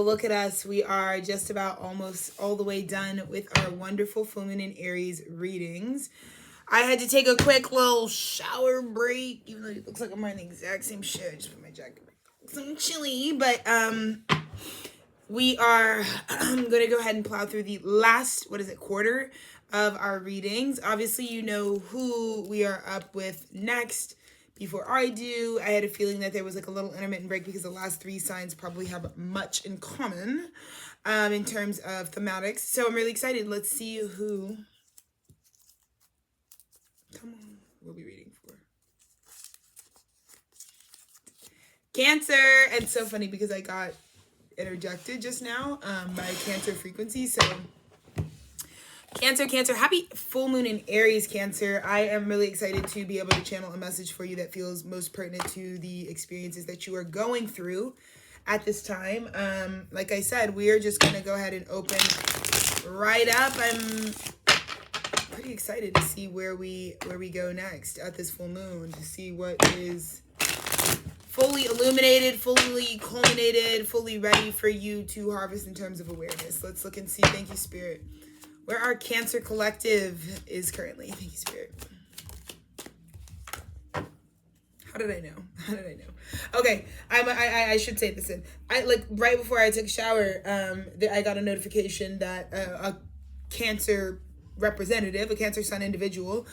Look at us. We are just about almost all the way done with our wonderful full moon and Aries readings. I had to take a quick little shower break, even though it looks like I'm wearing the exact same shirt. Just put my jacket back. Some chilly, but we are going to go ahead and plow through the last, quarter of our readings. Obviously, you know who we are up with next. Before I do, I had a feeling that there was like a little intermittent break because the last three signs probably have much in common in terms of thematics. So I'm really excited. Let's see who, come on, we'll be reading for. Cancer. It's so funny because I got interjected just now by Cancer frequency. So Cancer, happy full moon in Aries, Cancer. I am really excited to be able to channel a message for you that feels most pertinent to the experiences that you are going through at this time. Like I said, we are just going to go ahead and open right up. I'm pretty excited to see where we go next at this full moon, to see what is fully illuminated, fully culminated, fully ready for you to harvest in terms of awareness. Let's look and see. Thank you, Spirit. Where our Cancer collective is currently. Thank you, Spirit. How did I know? Okay, I should say this in. Right before I took a shower, I got a notification that a Cancer representative, a Cancer Sun individual,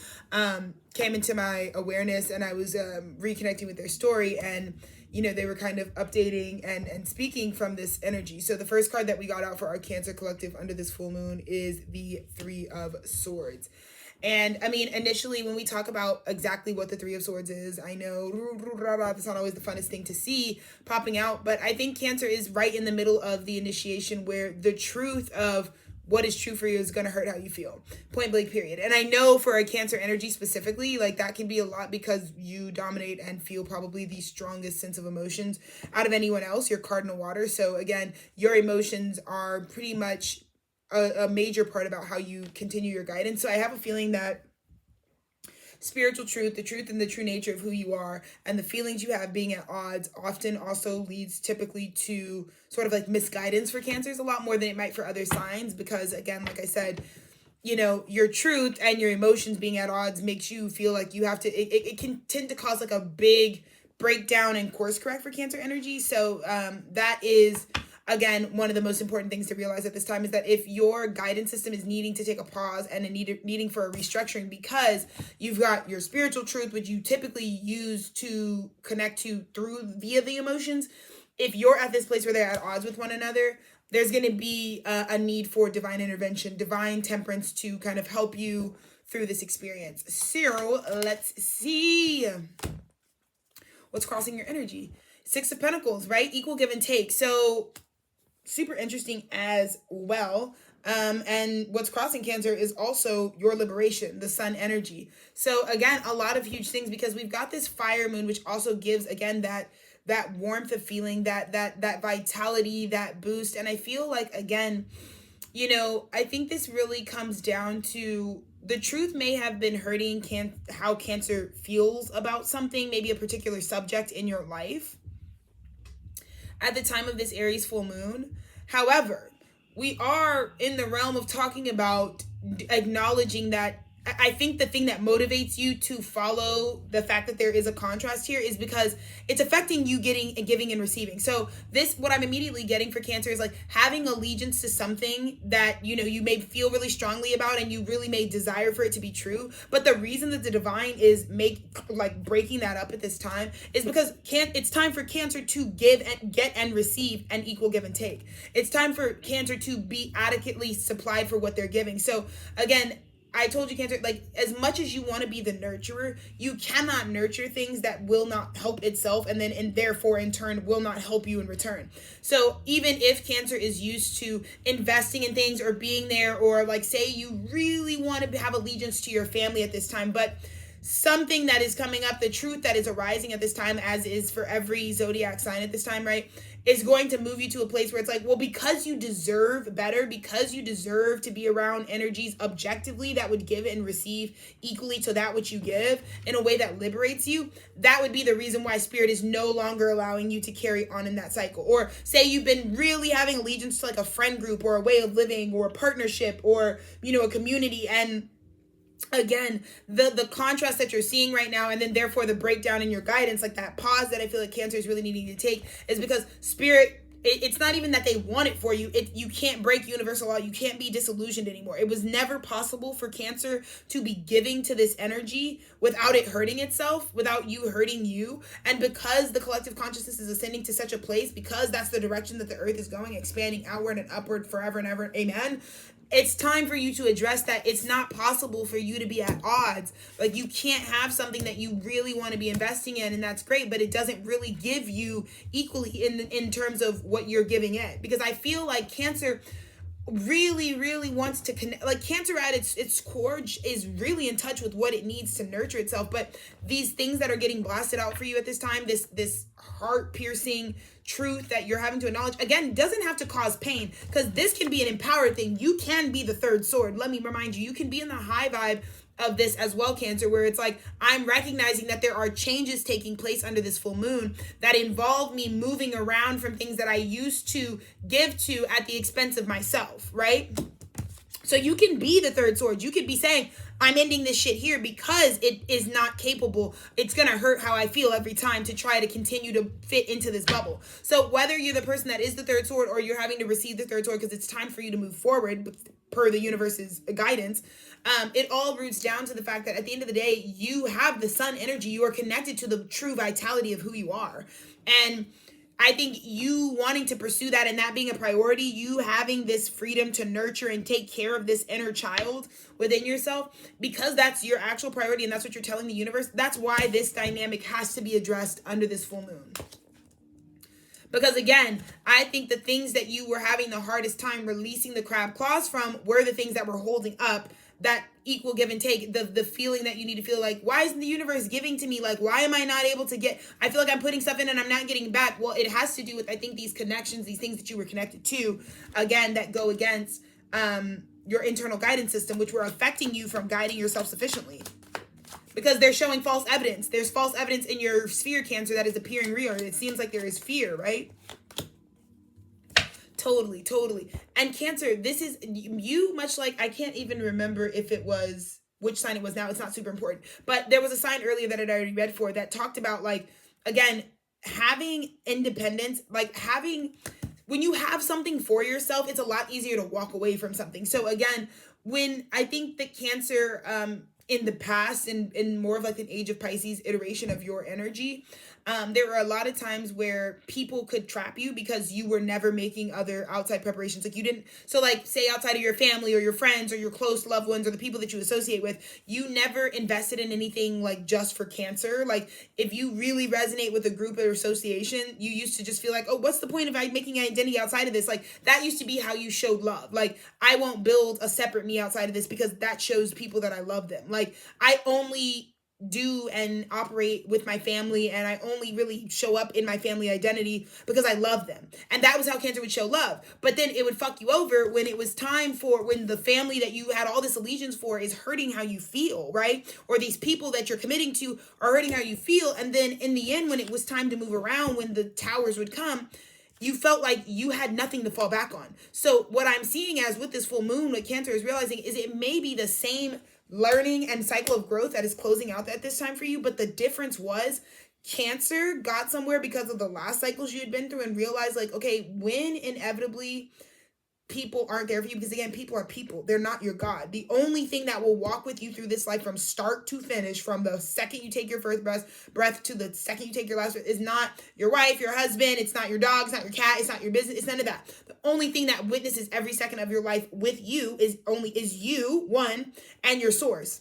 came into my awareness, and I was reconnecting with their story, and they were kind of updating and speaking from this energy. So the first card that we got out for our Cancer collective under this full moon is the Three of Swords. And I mean, initially, when we talk about exactly what the Three of Swords is, I know it's not always the funnest thing to see popping out, but I think Cancer is right in the middle of the initiation where the truth of what is true for you is going to hurt how you feel. Point blank, period. And I know for a Cancer energy specifically, like that can be a lot because you dominate and feel probably the strongest sense of emotions out of anyone else. You're cardinal water. So again, your emotions are pretty much a major part about how you continue your guidance. So I have a feeling that spiritual truth, the truth and the true nature of who you are, and the feelings you have being at odds often also leads typically to sort of like misguidance for Cancers, a lot more than it might for other signs, because again, like I said, your truth and your emotions being at odds makes you feel like you have to, it can tend to cause like a big breakdown and course correct for Cancer energy. So that is, again, one of the most important things to realize at this time is that if your guidance system is needing to take a pause and needing for a restructuring because you've got your spiritual truth, which you typically use to connect to via the emotions, if you're at this place where they're at odds with one another, there's going to be a need for divine intervention, divine temperance to kind of help you through this experience. So let's see what's crossing your energy. Six of Pentacles, right? Equal give and take. So super interesting as well. And what's crossing Cancer is also your liberation, the sun energy. So again, a lot of huge things because we've got this fire moon, which also gives, again, that warmth of feeling, that vitality, that boost. And I feel like, again, I think this really comes down to the truth may have been hurting how Cancer feels about something, maybe a particular subject in your life at the time of this Aries full moon. However, we are in the realm of talking about acknowledging that I think the thing that motivates you to follow the fact that there is a contrast here is because it's affecting you getting and giving and receiving. So what I'm immediately getting for Cancer is like having allegiance to something that, you may feel really strongly about and you really may desire for it to be true. But the reason that the divine is breaking that up at this time is because it's time for Cancer to give and get and receive an equal give and take. It's time for Cancer to be adequately supplied for what they're giving. So again, I told you, Cancer, like as much as you want to be the nurturer, you cannot nurture things that will not help itself and therefore in turn will not help you in return. So even if Cancer is used to investing in things or being there, or like say you really want to have allegiance to your family at this time, but something that is coming up, the truth that is arising at this time, as is for every zodiac sign at this time, right, is going to move you to a place where it's like, well, because you deserve better, because you deserve to be around energies objectively that would give and receive equally to that which you give in a way that liberates you, that would be the reason why spirit is no longer allowing you to carry on in that cycle. Or say you've been really having allegiance to like a friend group or a way of living or a partnership or, a community, and again, the contrast that you're seeing right now, and then therefore the breakdown in your guidance, like that pause that I feel like Cancer is really needing to take, is because spirit, it's not even that they want it for you. You can't break universal law. You can't be disillusioned anymore. It was never possible for Cancer to be giving to this energy without it hurting itself, without you hurting you. And because the collective consciousness is ascending to such a place, because that's the direction that the earth is going, expanding outward and upward forever and ever, amen, it's time for you to address that it's not possible for you to be at odds. Like, you can't have something that you really want to be investing in, and that's great, but it doesn't really give you equally in terms of what you're giving it. Because I feel like Cancer really wants to connect. Like, Cancer at its core is really in touch with what it needs to nurture itself. But these things that are getting blasted out for you at this time, this heart-piercing truth that you're having to acknowledge, again, doesn't have to cause pain, because this can be an empowered thing. You can be the third sword. Let me remind you, you can be in the high vibe of this as well, Cancer, where it's like, I'm recognizing that there are changes taking place under this full moon that involve me moving around from things that I used to give to at the expense of myself, right? So you can be the third sword. You could be saying, I'm ending this shit here because it is not capable. It's going to hurt how I feel every time to try to continue to fit into this bubble. So whether you're the person that is the third sword, or you're having to receive the third sword because it's time for you to move forward per the universe's guidance, it all roots down to the fact that at the end of the day, you have the sun energy. You are connected to the true vitality of who you are. And I think you wanting to pursue that and that being a priority, you having this freedom to nurture and take care of this inner child within yourself, because that's your actual priority and that's what you're telling the universe, that's why this dynamic has to be addressed under this full moon. Because again, I think the things that you were having the hardest time releasing the crab claws from were the things that were holding up that equal give and take, the feeling that you need to feel like, why isn't the universe giving to me? Like, why am I not able to get, I feel like I'm putting stuff in and I'm not getting back. Well, it has to do with, I think, these connections, these things that you were connected to, again, that go against your internal guidance system, which were affecting you from guiding yourself sufficiently. Because they're showing false evidence. There's false evidence in your sphere, Cancer, that is appearing real. It seems like there is fear, right? Totally. And Cancer, this is you, much like, I can't even remember if it was, which sign it was now. It's not super important. But there was a sign earlier that I'd already read for that talked about, like, again, having independence, like when you have something for yourself, it's a lot easier to walk away from something. So again, when I think that Cancer, in the past, in more of like an age of Pisces iteration of your energy, there were a lot of times where people could trap you because you were never making other outside preparations. Like, you didn't, so like, say outside of your family or your friends or your close loved ones or the people that you associate with, you never invested in anything like just for Cancer. Like, if you really resonate with a group or association, you used to just feel like, oh, what's the point of making an identity outside of this? Like, that used to be how you showed love. Like, I won't build a separate me outside of this because that shows people that I love them. Like, I only do and operate with my family, and I only really show up in my family identity because I love them. And that was how Cancer would show love. But then it would fuck you over when it was time for, when the family that you had all this allegiance for is hurting how you feel, right? Or these people that you're committing to are hurting how you feel. And then in the end, when it was time to move around, when the towers would come, you felt like you had nothing to fall back on. So what I'm seeing as with this full moon, what Cancer is realizing is it may be the same learning and cycle of growth that is closing out at this time for you. But the difference was Cancer got somewhere because of the last cycles you had been through and realized, like, okay, when inevitably people aren't there for you, because again, people are people. They're not your God. The only thing that will walk with you through this life from start to finish, from the second you take your first breath to the second you take your last breath, is not your wife, your husband. It's not your dog. It's not your cat. It's not your business. It's none of that. The only thing that witnesses every second of your life with you is you, one, and your source.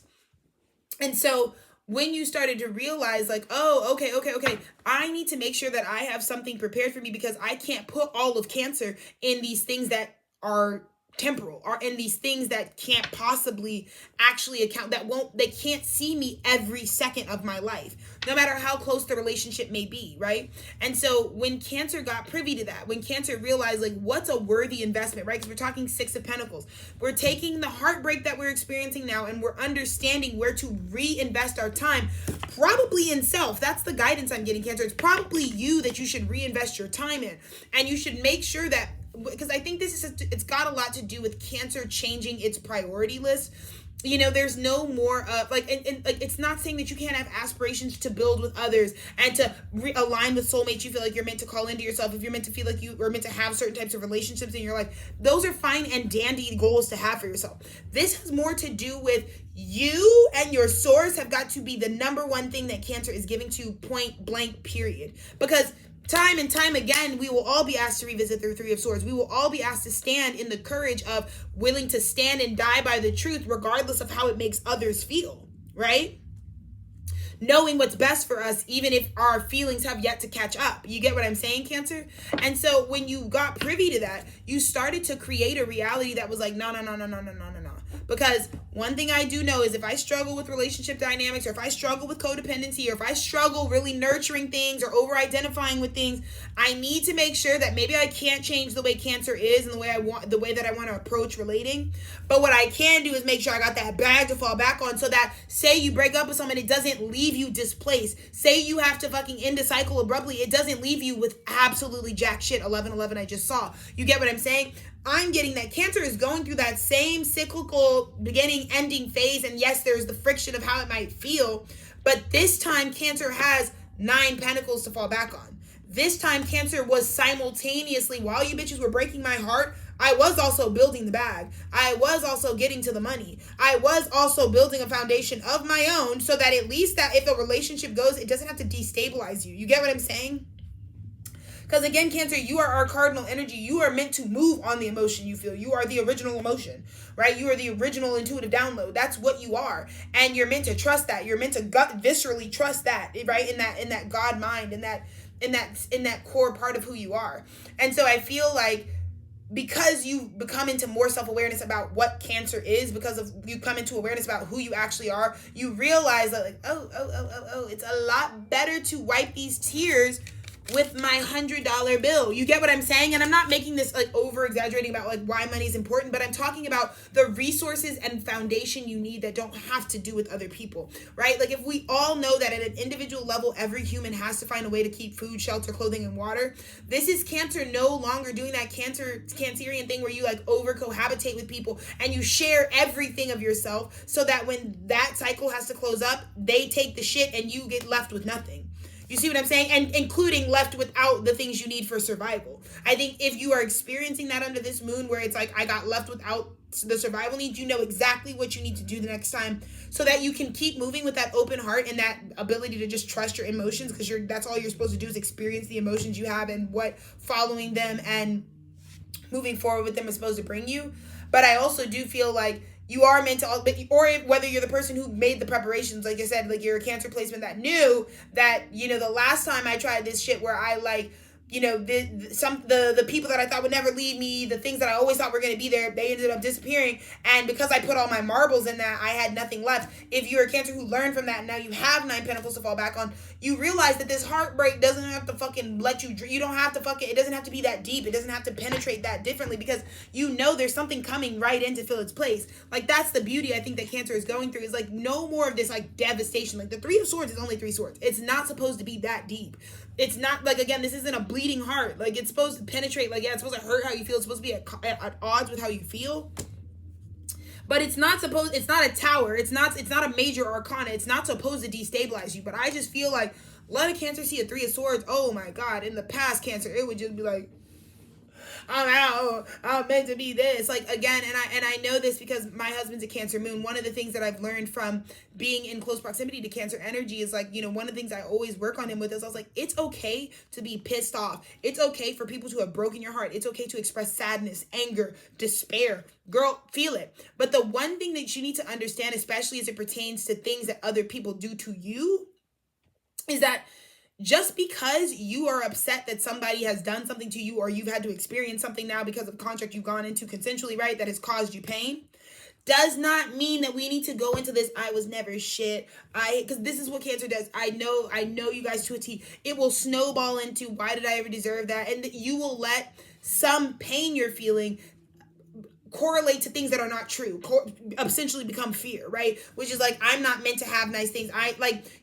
And so when you started to realize, like, oh, okay, I need to make sure that I have something prepared for me, because I can't put all of Cancer in these things that are temporal, are in these things that can't possibly actually account, they can't see me every second of my life, no matter how close the relationship may be, right? And so when Cancer got privy to that, when Cancer realized like what's a worthy investment, right? Because we're talking Six of Pentacles, we're taking the heartbreak that we're experiencing now and we're understanding where to reinvest our time, probably in self. That's the guidance I'm getting, Cancer. It's probably you that you should reinvest your time in, and you should make sure that, because I think it's got a lot to do with Cancer changing its priority list. There's no more like, and like, it's not saying that you can't have aspirations to build with others and to align with soulmates you feel like you're meant to call into yourself, if you're meant to feel like you are meant to have certain types of relationships in your life. Those are fine and dandy goals to have for yourself. This has more to do with you and your source have got to be the number one thing that Cancer is giving to, point blank, period. Because time and time again, we will all be asked to revisit the Three of Swords. We will all be asked to stand in the courage of willing to stand and die by the truth, regardless of how it makes others feel, right? Knowing what's best for us, even if our feelings have yet to catch up. You get what I'm saying, Cancer? And so when you got privy to that, you started to create a reality that was like, no. Because one thing I do know is if I struggle with relationship dynamics, or if I struggle with codependency, or if I struggle really nurturing things or over-identifying with things, I need to make sure that maybe I can't change the way Cancer is and the way that I want to approach relating. But what I can do is make sure I got that bag to fall back on, so that say you break up with someone, it doesn't leave you displaced. Say you have to fucking end a cycle abruptly, it doesn't leave you with absolutely jack shit. 11-11 I just saw. You get what I'm saying? I'm getting that Cancer is going through that same cyclical beginning ending phase, and yes, there's the friction of how it might feel, but this time Cancer has 9 pentacles to fall back on. This time Cancer was simultaneously, while you bitches were breaking my heart, I was also building the bag. I was also getting to the money. I was also building a foundation of my own, so that at least that if a relationship goes, it doesn't have to destabilize you. You get what I'm saying? Because again, Cancer, you are our cardinal energy. You are meant to move on the emotion you feel. You are the original emotion, right? You are the original intuitive download. That's what you are. And you're meant to trust that. You're meant to viscerally trust that, right? In that God mind, in that core part of who you are. And so I feel like, because you become into more self-awareness about what Cancer is, because of you come into awareness about who you actually are, you realize that like, it's a lot better to wipe these tears with my $100 bill. You get what I'm saying? And I'm not making this like over exaggerating about like why money is important, but I'm talking about the resources and foundation you need that don't have to do with other people, right? Like if we all know that at an individual level, every human has to find a way to keep food, shelter, clothing, and water. This is Cancer no longer doing that Cancerian thing where you like over cohabitate with people and you share everything of yourself, so that when that cycle has to close up, they take the shit and you get left with nothing. You see what I'm saying? And including left without the things you need for survival. I think if you are experiencing that under this moon, where it's like, I got left without the survival needs, you know exactly what you need to do the next time, so that you can keep moving with that open heart and that ability to just trust your emotions, because that's all you're supposed to do, is experience the emotions you have and what following them and moving forward with them is supposed to bring you. But I also do feel like you are meant to, or whether you're the person who made the preparations, like I said, like you're a Cancer placement that knew that, the last time I tried this shit where I like, the people that I thought would never leave me, the things that I always thought were going to be there, they ended up disappearing. And because I put all my marbles in that, I had nothing left. If you're a Cancer who learned from that and now you have 9 pentacles to fall back on, you realize that this heartbreak doesn't have to fucking let you don't have to it doesn't have to be that deep. It doesn't have to penetrate that differently, because there's something coming right in to fill its place. Like that's the beauty I think that Cancer is going through, is like no more of this like devastation. Like the 3 of Swords is only 3 swords. It's not supposed to be that deep. It's not like, again, this isn't a bleeding heart. Like it's supposed to penetrate. Like, yeah, it's supposed to hurt how you feel. It's supposed to be at odds with how you feel. But it's not a tower. It's not a major arcana. It's not supposed to destabilize you. But I just feel like a lot of Cancer see a 3 of Swords. Oh my God. In the past, Cancer, it would just be like, I'm out. I'm meant to be this. Like, again, and I know this because my husband's a Cancer moon. One of the things that I've learned from being in close proximity to Cancer energy is like, one of the things I always work on him with is I was like, it's okay to be pissed off. It's okay for people to have broken your heart. It's okay to express sadness, anger, despair. Girl, feel it. But the one thing that you need to understand, especially as it pertains to things that other people do to you, is that just because you are upset that somebody has done something to you, or you've had to experience something now because of a contract you've gone into consensually, right, that has caused you pain, does not mean that we need to go into this I was never shit. Because this is what Cancer does. I know you guys to a T. It will snowball into why did I ever deserve that? And you will let some pain you're feeling correlate to things that are not true, essentially become fear, right? Which is like, I'm not meant to have nice things.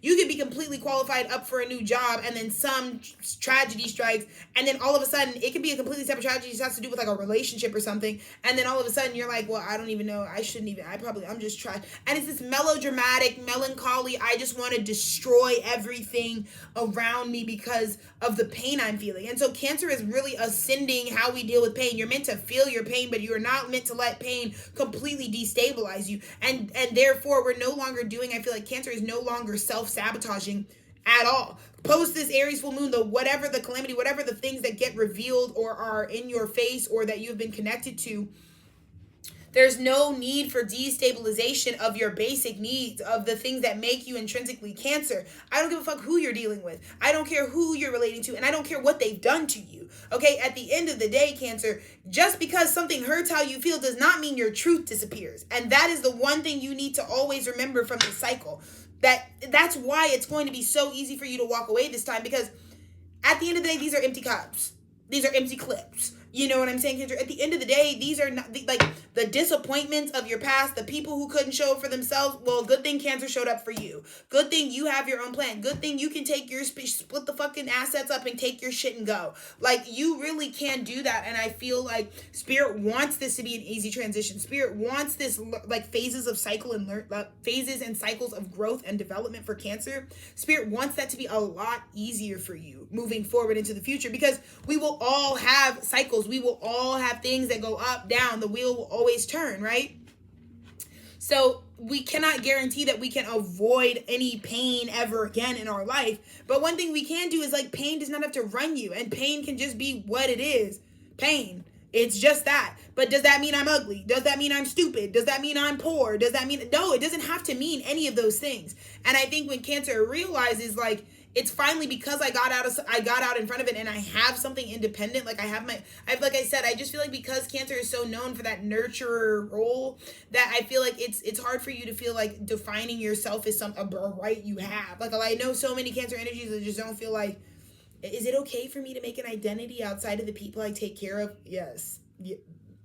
You could be completely qualified up for a new job, and then some tragedy strikes, and then all of a sudden it could be a completely separate tragedy. It has to do with like a relationship or something, and then all of a sudden you're like, well, I don't even know, I'm just trying. And it's this melodramatic melancholy, I just want to destroy everything around me because of the pain I'm feeling. And so Cancer is really ascending how we deal with pain. You're meant to feel your pain, but you're not meant to let pain completely destabilize you. And therefore, we're no longer doing, I feel like Cancer is no longer self-sabotaging at all. Post this Aries full moon, whatever the calamity, whatever the things that get revealed or are in your face or that you've been connected to, there's no need for destabilization of your basic needs, of the things that make you intrinsically Cancer. I don't give a fuck who you're dealing with. I don't care who you're relating to, and I don't care what they've done to you. Okay, at the end of the day, Cancer, just because something hurts how you feel does not mean your truth disappears. And that is the one thing you need to always remember from this cycle. That's why it's going to be so easy for you to walk away this time, because at the end of the day, these are empty cups. These are empty clips. You know what I'm saying, Kendra? At the end of the day, these are not the disappointments of your past, the people who couldn't show up for themselves. Well, good thing Cancer showed up for you. Good thing you have your own plan. Good thing you can take your split the fucking assets up and take your shit and go. Like, you really can do that. And I feel like Spirit wants this to be an easy transition. Spirit wants this like phases of cycle and phases and cycles of growth and development for Cancer. Spirit wants that to be a lot easier for you moving forward into the future, because we will all have cycles. We will all have things that go up, down. The wheel will always turn, right? So we cannot guarantee that we can avoid any pain ever again in our life. But one thing we can do is, like, pain does not have to run you, and pain can just be what it is. Pain. It's just that. But does that mean I'm ugly? Does that mean I'm stupid? Does that mean I'm poor? Does that mean... No, it doesn't have to mean any of those things. And I think when Cancer realizes, like, it's finally because I got out in front of it, and I have something independent. Like, like I said, I just feel like because Cancer is so known for that nurturer role, that I feel like it's hard for you to feel like defining yourself as a right you have. Like, I know so many Cancer energies that just don't feel like, is it okay for me to make an identity outside of the people I take care of? Yes.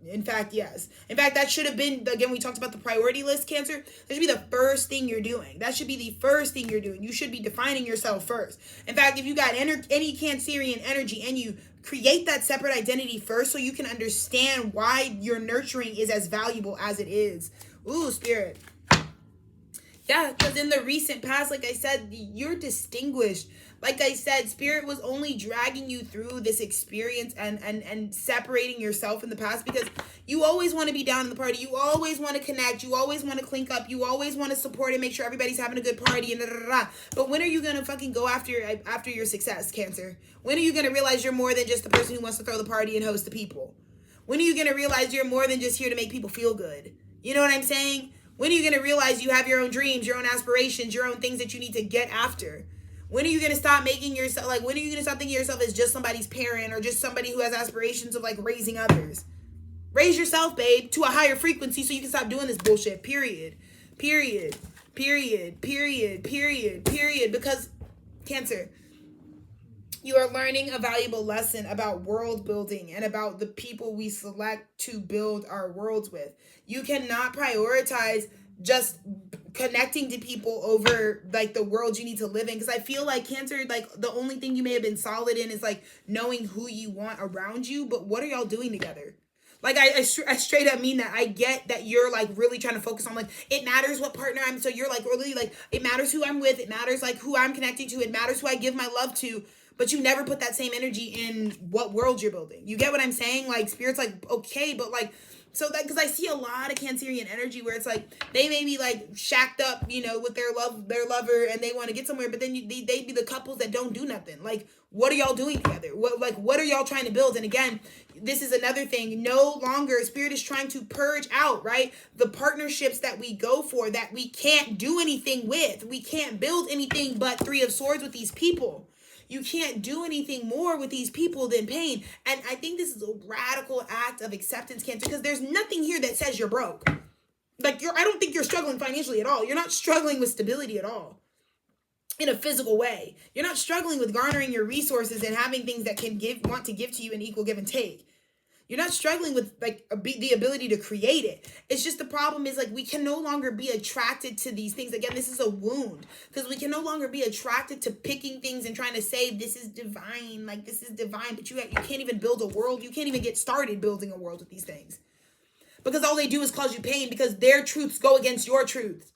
In fact, yes. In fact, that should have been, again, we talked about the priority list, Cancer. That should be the first thing you're doing. That should be the first thing you're doing. You should be defining yourself first. In fact, if you got any Cancerian energy and you create that separate identity first, so you can understand why your nurturing is as valuable as it is. Ooh, Spirit. Yeah, because in the recent past, like I said, you're distinguished. Like I said, Spirit was only dragging you through this experience and separating yourself in the past, because you always want to be down in the party. You always want to connect. You always want to clink up. You always want to support and make sure everybody's having a good party and But when are you going to fucking go after your success, Cancer? When are you going to realize you're more than just the person who wants to throw the party and host the people? When are you going to realize you're more than just here to make people feel good? You know what I'm saying? When are you going to realize you have your own dreams, your own aspirations, your own things that you need to get after? When are you going to stop making yourself, like, when are you going to stop thinking of yourself as just somebody's parent or just somebody who has aspirations of, like, raising others? Raise yourself, babe, to a higher frequency so you can stop doing this bullshit, period. Period. Period. Period. Period. Period. Because, Cancer, you are learning a valuable lesson about world building and about the people we select to build our worlds with. You cannot prioritize just connecting to people over, like, the world you need to live in. Because I feel like Cancer, like, the only thing you may have been solid in is, like, knowing who you want around you. But what are y'all doing together? Like, I straight up mean that. I get that you're, like, really trying to focus on, like, it matters what partner I'm... So you're, like, really, like, it matters who I'm with. It matters, like, who I'm connecting to. It matters who I give my love to. But you never put that same energy in what world you're building. You get what I'm saying? Like, Spirit's like, okay, but, like... So that, because I see a lot of Cancerian energy where it's like they may be like shacked up, you know, with their lover, and they want to get somewhere, but then they be the couples that don't do nothing. Like, what are y'all doing together? What are y'all trying to build? And again, this is another thing. No longer, Spirit is trying to purge out, right, the partnerships that we go for that we can't do anything with. We can't build anything but Three of Swords with these people. You can't do anything more with these people than pain. And I think this is a radical act of acceptance, Cancer, because there's nothing here that says you're broke. Like, I don't think you're struggling financially at all. You're not struggling with stability at all in a physical way. You're not struggling with garnering your resources and having things that want to give to you an equal give and take. You're not struggling with like the ability to create it. It's just the problem is like we can no longer be attracted to these things. Again, this is a wound because we can no longer be attracted to picking things and trying to say this is divine, like this is divine, but you can't even build a world. You can't even get started building a world with these things because all they do is cause you pain because their truths go against your truths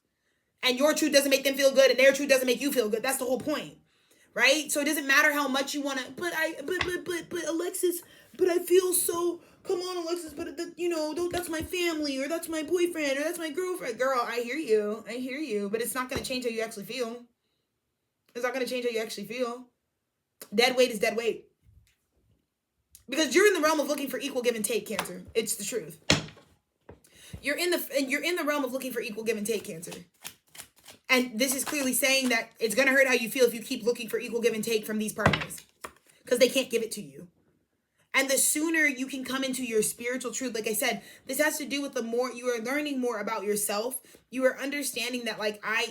and your truth doesn't make them feel good and their truth doesn't make you feel good. That's the whole point, right? So it doesn't matter how much you want to, but Alexis, but I feel so, come on, Alexis, but that's my family, or that's my boyfriend, or that's my girlfriend. Girl, I hear you, but it's not going to change how you actually feel. It's not going to change how you actually feel. Dead weight is dead weight. Because you're in the realm of looking for equal give and take, Cancer. It's the truth. You're in the realm of looking for equal give and take, Cancer. And this is clearly saying that it's going to hurt how you feel if you keep looking for equal give and take from these partners. Because they can't give it to you. And the sooner you can come into your spiritual truth, like I said, this has to do with the more you are learning more about yourself. You are understanding that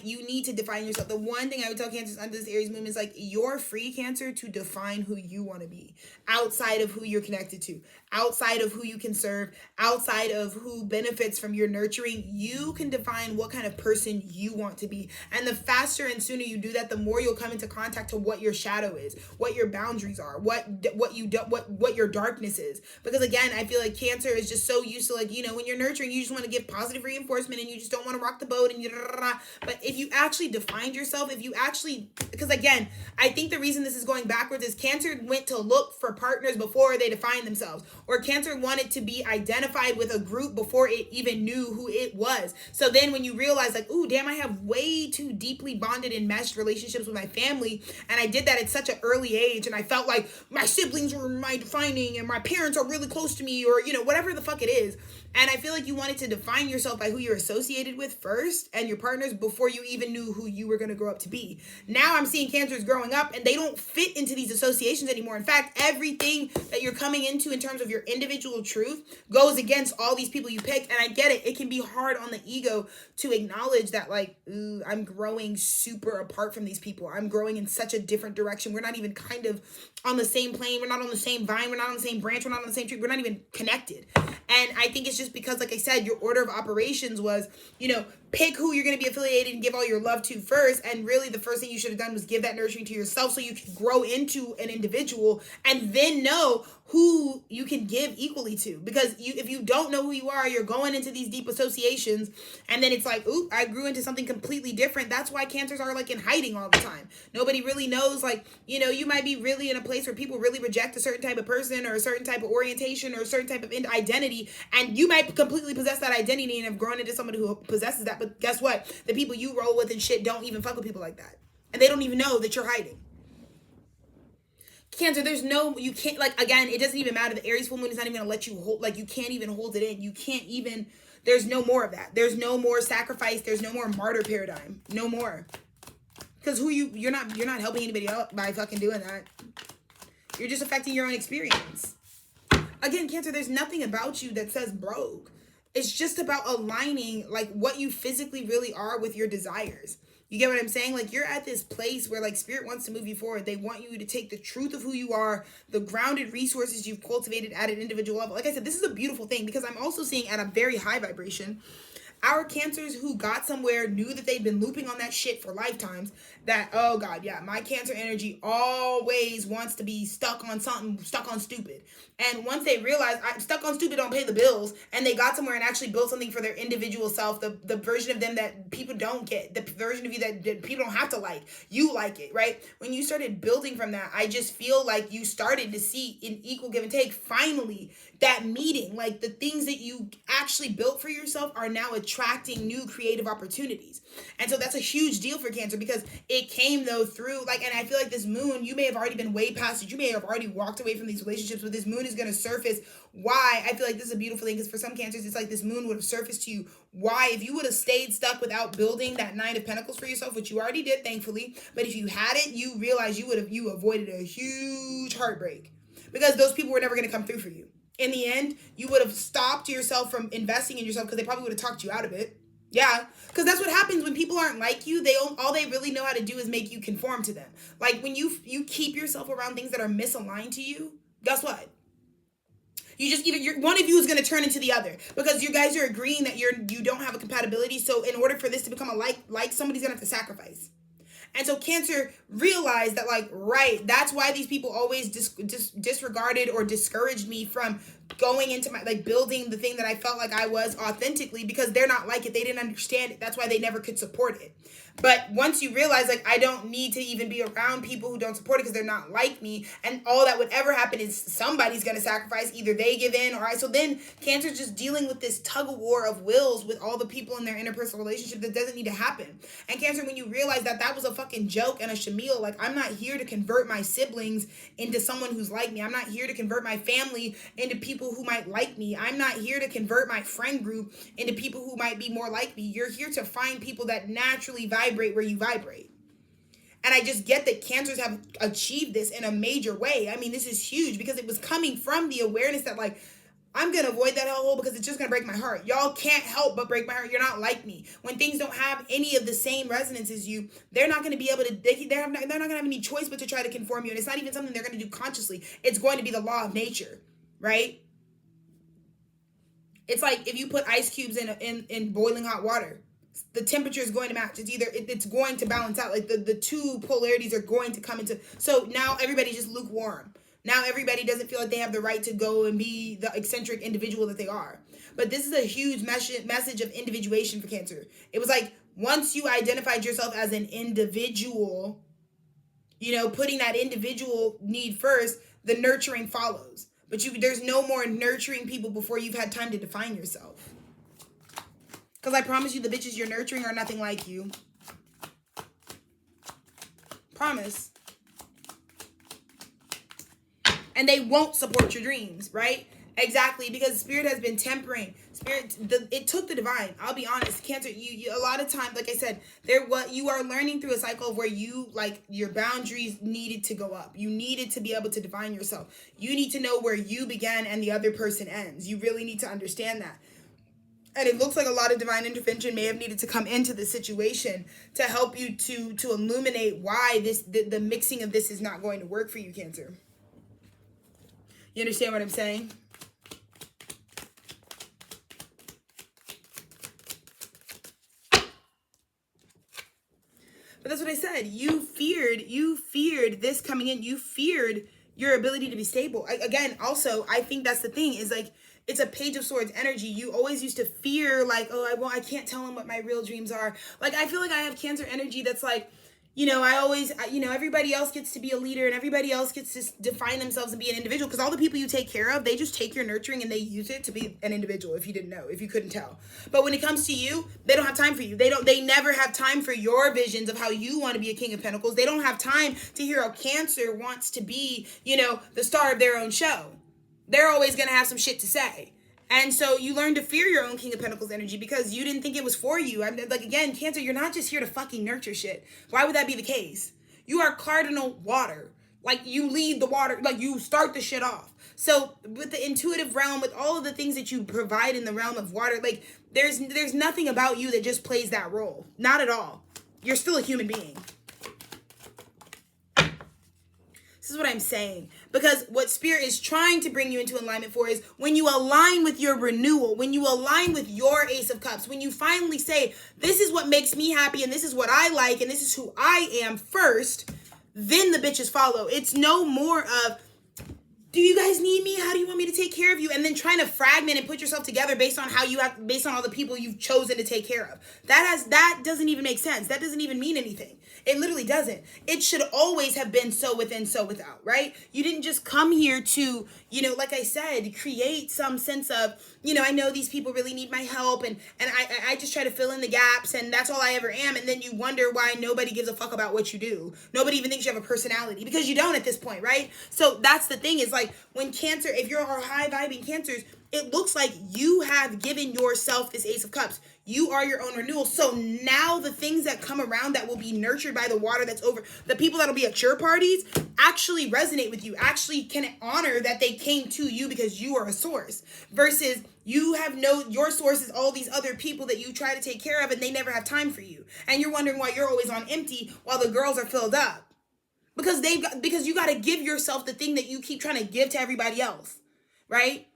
you need to define yourself. The one thing I would tell Cancers under this Aries moon is like, you're free, Cancer, to define who you want to be outside of who you're connected to, outside of who you can serve, outside of who benefits from your nurturing. You can define what kind of person you want to be. And the faster and sooner you do that, the more you'll come into contact to what your shadow is, what your boundaries are, what your darkness is. Because again, I feel like Cancer is just so used to when you're nurturing, you just want to give positive reinforcement and you just don't want to rock the boat and but if you actually defined yourself, because again, I think the reason this is going backwards is Cancer went to look for partners before they defined themselves, or Cancer wanted to be identified with a group before it even knew who it was. So then when you realize ooh, damn, I have way too deeply bonded and meshed relationships with my family, and I did that at such an early age, and I felt like my siblings were my defining and my parents are really close to me, or whatever the fuck it is. And I feel like you wanted to define yourself by who you're associated with first and your partners before you even knew who you were going to grow up to be. Now I'm seeing Cancers growing up and they don't fit into these associations anymore. In fact, everything that you're coming into in terms of your individual truth goes against all these people you picked. And I get it. It can be hard on the ego to acknowledge that ooh, I'm growing super apart from these people. I'm growing in such a different direction. We're not even kind of on the same plane. We're not on the same vine. We're not on the same branch. We're not on the same tree. We're not even connected. And I think it's just because, like I said, your order of operations was, pick who you're going to be affiliated and give all your love to first. And really the first thing you should have done was give that nurturing to yourself so you can grow into an individual and then know who you can give equally to. Because if you don't know who you are, you're going into these deep associations and then it's like, ooh, I grew into something completely different. That's why Cancers are in hiding all the time. Nobody really knows, you might be really in a place where people really reject a certain type of person or a certain type of orientation or a certain type of identity, and you might completely possess that identity and have grown into somebody who possesses that. But guess what? The people you roll with and shit don't even fuck with people like that. And they don't even know that you're hiding. Cancer, you can't, again, it doesn't even matter. The Aries full moon is not even going to let you hold, you can't even hold it in. You can't even, there's no more of that. There's no more sacrifice. There's no more martyr paradigm. No more. Because you're not helping anybody out by fucking doing that. You're just affecting your own experience. Again, Cancer, there's nothing about you that says broke. It's just about aligning what you physically really are with your desires. You get what I'm saying? You're at this place where Spirit wants to move you forward. They want you to take the truth of who you are, the grounded resources you've cultivated at an individual level. Like I said, this is a beautiful thing because I'm also seeing at a very high vibration, our Cancers who got somewhere knew that they'd been looping on that shit for lifetimes. That, oh God, yeah, my Cancer energy always wants to be stuck on something, stuck on stupid. And once they realized, stuck on stupid don't pay the bills, and they got somewhere and actually built something for their individual self, the version of them that people don't get, the version of you that people don't have to like, you like it, right? When you started building from that, I just feel like you started to see an equal give and take, finally, that meeting, the things that you actually built for yourself are now a attracting new creative opportunities. And so that's a huge deal for Cancer, because it came though through like, and I feel like this moon, you may have already been way past it. You may have already walked away from these relationships, but this moon is going to surface why. I feel like this is a beautiful thing, because for some Cancers, it's like this moon would have surfaced to you why, if you would have stayed stuck without building that Nine of Pentacles for yourself, which you already did, thankfully, but if you hadn't, you realize you avoided a huge heartbreak, because those people were never going to come through for you. In the end, you would have stopped yourself from investing in yourself, because they probably would have talked you out of it. Yeah, because that's what happens when people aren't like you. All they really know how to do is make you conform to them. Like when you keep yourself around things that are misaligned to you, guess what? You just one of you is going to turn into the other, because you guys are agreeing that you don't have a compatibility. So in order for this to become a like, somebody's going to have to sacrifice. And so Cancer realized that, like, right, that's why these people always disregarded or discouraged me from going into my, like, building the thing that I felt like I was authentically, because they're not like it. They didn't understand it. That's why they never could support it. But once you realize, like, I don't need to even be around people who don't support it because they're not like me, and all that would ever happen is somebody's going to sacrifice. Either they give in or I. So then Cancer's just dealing with this tug of war of wills with all the people in their interpersonal relationship that doesn't need to happen. And Cancer, when you realize that that was a fucking joke and a shamil, like, I'm not here to convert my siblings into someone who's like me. I'm not here to convert my family into people who might like me. I'm not here to convert my friend group into people who might be more like me. You're here to find people that naturally vibrate where you vibrate. And I just get that Cancers have achieved this in a major way. I mean, this is huge, because it was coming from the awareness that, like, I'm going to avoid that hellhole because it's just going to break my heart. Y'all can't help but break my heart. You're not like me. When things don't have any of the same resonance as you, they're not going to be able to, they're not going to have any choice but to try to conform you. And it's not even something they're going to do consciously. It's going to be the law of nature, right? It's like if you put ice cubes in boiling hot water, the temperature is going to match. It's going to balance out. Like the two polarities are going to come into, so now everybody's just lukewarm. Now everybody doesn't feel like they have the right to go and be the eccentric individual that they are. But this is a huge message of individuation for Cancer. It was like, once you identified yourself as an individual, putting that individual need first, the nurturing follows. But there's no more nurturing people before you've had time to define yourself. Because I promise you, the bitches you're nurturing are nothing like you. Promise. And they won't support your dreams, right? Exactly, because Spirit has been tempering. It took the divine. I'll be honest, Cancer, you a lot of times, like I said, you are learning through a cycle of where your boundaries needed to go up. You needed to be able to define yourself. You need to know where you began and the other person ends. You really need to understand that. And it looks like a lot of divine intervention may have needed to come into the situation to help you to illuminate why the mixing of this is not going to work for you, Cancer. You understand what I'm saying? But that's what I said. You feared this coming in. You feared your ability to be stable. Again, also, I think that's the thing, is like, it's a Page of Swords energy. You always used to fear, like, oh, I can't tell him what my real dreams are. Like, I feel like I have Cancer energy that's like, everybody else gets to be a leader and everybody else gets to define themselves and be an individual, because all the people you take care of, they just take your nurturing and they use it to be an individual, if you didn't know, if you couldn't tell. But when it comes to you, they don't have time for you. They never have time for your visions of how you want to be a King of Pentacles. They don't have time to hear how Cancer wants to be, the star of their own show. They're always going to have some shit to say. And so you learn to fear your own King of Pentacles energy because you didn't think it was for you. Like, again, Cancer, you're not just here to fucking nurture shit. Why would that be the case? You are cardinal water. Like, you lead the water. Like, you start the shit off. So with the intuitive realm, with all of the things that you provide in the realm of water, like, there's nothing about you that just plays that role. Not at all. You're still a human being. This is what I'm saying. Because what Spirit is trying to bring you into alignment for is when you align with your renewal, when you align with your Ace of Cups, when you finally say, this is what makes me happy and this is what I like and this is who I am first, then the bitches follow. It's no more of, do you guys need me? How do you want me to take care of you? And then trying to fragment and put yourself together based on based on all the people you've chosen to take care of. That doesn't even make sense. That doesn't even mean anything. It literally doesn't. It should always have been so within, so without, right? You didn't just come here to, like I said, create some sense of, I know these people really need my help, and I just try to fill in the gaps, and that's all I ever am. And then you wonder why nobody gives a fuck about what you do. Nobody even thinks you have a personality, because you don't at this point, right? So that's the thing, is like, when Cancer, if you're our high vibing Cancers, it looks like you have given yourself this Ace of Cups. You are your own renewal. So now the things that come around that will be nurtured by the water that's over, the people that'll be at your parties, actually resonate with you, actually can honor that they came to you because you are a source, versus you have your source is all these other people that you try to take care of, and they never have time for you. And you're wondering why you're always on empty while the girls are filled up. Because you got to give yourself the thing that you keep trying to give to everybody else, right?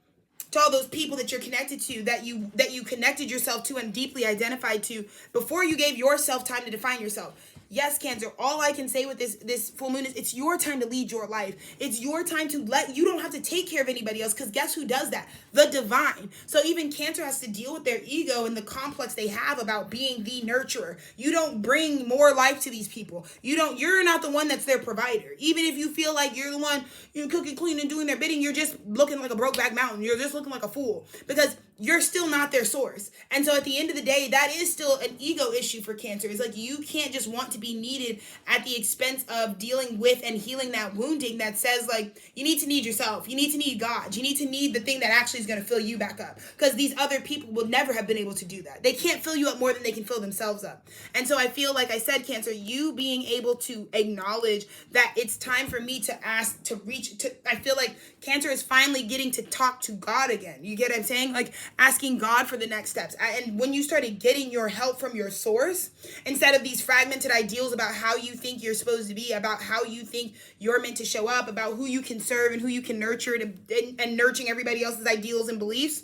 To all those people that you're connected to, that you connected yourself to and deeply identified to before you gave yourself time to define yourself. Yes, Cancer, all I can say with this full moon is it's your time to lead your life. It's your time to you don't have to take care of anybody else, because guess who does that? The divine. So even Cancer has to deal with their ego and the complex they have about being the nurturer. You don't bring more life to these people. You're not the one that's their provider. Even if you feel like you're the one, cooking, cleaning, and doing their bidding, you're just looking like a brokeback mountain. You're just looking like a fool, because you're still not their source. And so at the end of the day, that is still an ego issue for Cancer. It's like, you can't just want to be needed at the expense of dealing with and healing that wounding that says, like, you need to need yourself. You need to need God. You need to need the thing that actually is going to fill you back up, because these other people will never have been able to do that. They can't fill you up more than they can fill themselves up. And so I feel like I said, Cancer, you being able to acknowledge that it's time for me to ask to reach to, I feel like Cancer is finally getting to talk to God again. You get what I'm saying? Like, asking God for the next steps. And when you started getting your help from your source, instead of these fragmented ideals about how you think you're supposed to be, about how you think you're meant to show up, about who you can serve and who you can nurture, and nurturing everybody else's ideals and beliefs,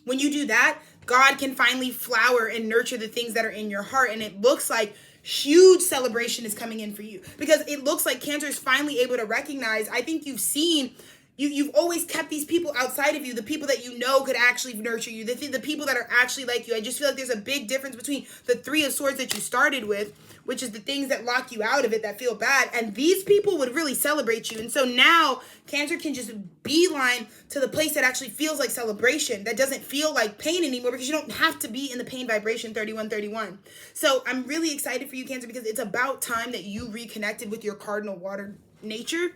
when you do that, God can finally flower and nurture the things that are in your heart. And it looks like huge celebration is coming in for you, because it looks like Cancer is finally able to recognize, I think you've always kept these people outside of you, the people that you know could actually nurture you, the people that are actually like you. I just feel like there's a big difference between the Three of Swords that you started with, which is the things that lock you out of it, that feel bad, and these people would really celebrate you. And so now Cancer can just beeline to the place that actually feels like celebration, that doesn't feel like pain anymore, because you don't have to be in the pain vibration 3131. So I'm really excited for you, Cancer, because it's about time that you reconnected with your cardinal water nature.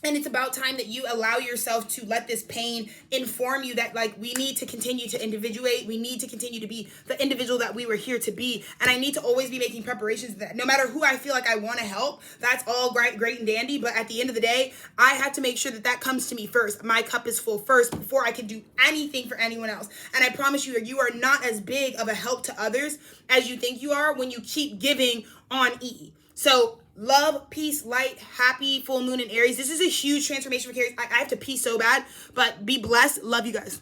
And it's about time that you allow yourself to let this pain inform you that, like, we need to continue to individuate. We need to continue to be the individual that we were here to be. And I need to always be making preparations that no matter who I feel like I want to help, that's all great and dandy. But at the end of the day, I have to make sure that comes to me first. My cup is full first before I can do anything for anyone else. And I promise you, you are not as big of a help to others as you think you are when you keep giving on E. So love, peace, light, happy full moon in Aries. This is a huge transformation for Aries. I have to pee so bad, but be blessed. Love you guys.